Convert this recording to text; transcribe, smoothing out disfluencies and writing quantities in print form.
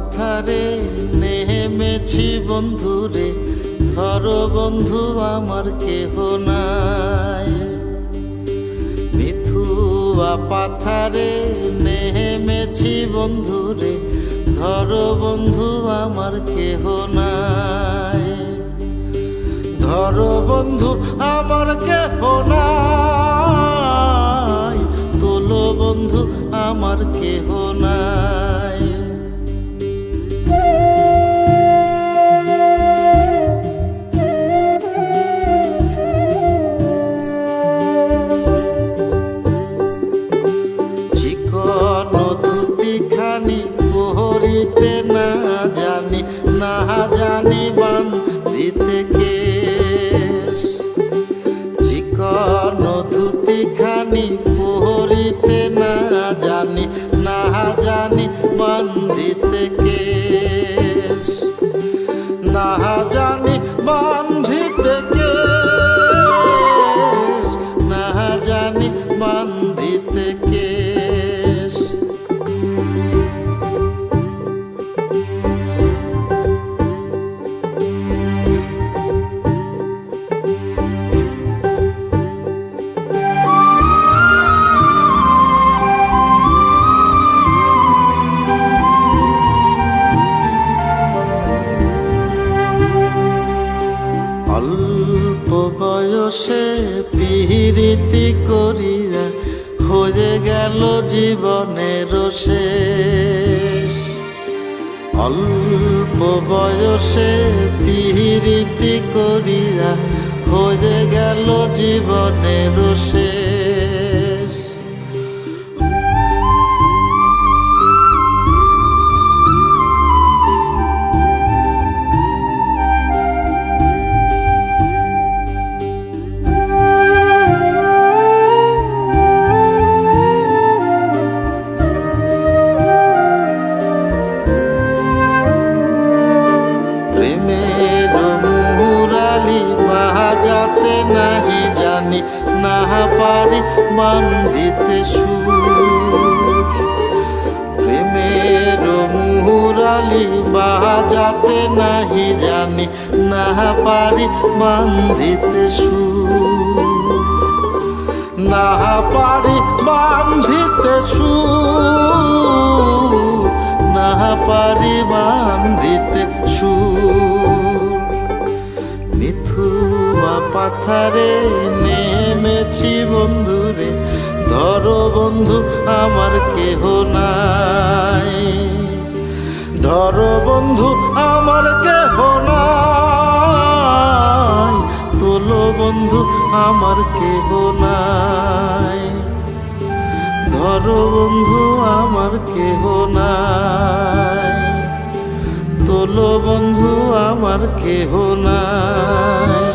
পাথারে নেমেছি বন্ধুরে, ধরো বন্ধু আমার কেহ নাই। মিথুয়া পাথারে নেমেছি বন্ধুরে, ধরো বন্ধু আমার কেহ নাই। ধরো বন্ধু আমার কেহ নাই, তোলো বন্ধু আমার কেহ নাই। চিকন ধুতিখানি পরিতে না জানি, না জানি বান্ধিতে কেশ। চিকন ধুতিখানি পরিতে না জানি, না জানি বান্ধিতে কেশ। না জানি বান্ধিতে কেশ, না জানি বান্ধিতে কেশ। অল্প বয়সে পিরিতি করিয়া হয়ে গেল জীবনের শেষ। অল্প বয়সে পিরিতি করিয়া হয়ে গেল জীবনের শেষ। প্রেমের মুরালি বাজাতে নাহি জানি, না পারি বান্ধিতে সুর। প্রেমের মুরালি বাজাতে নাহি জানি, না পারি বান্ধিতে সুর। না পারি বান্ধিতে সুর, না পারি বান্ধিতে সুর। মিথুয়া পাথারে নেমেছি বন্ধুরে, ধরো বন্ধু আমার কেহ নাই। ধরো বন্ধু আমার কেহ নাই, তোলো বন্ধু আমার কেহ নাই। ধরো বন্ধু আমার কেহ নাই, তোলো বন্ধু আমার কেহ নাই।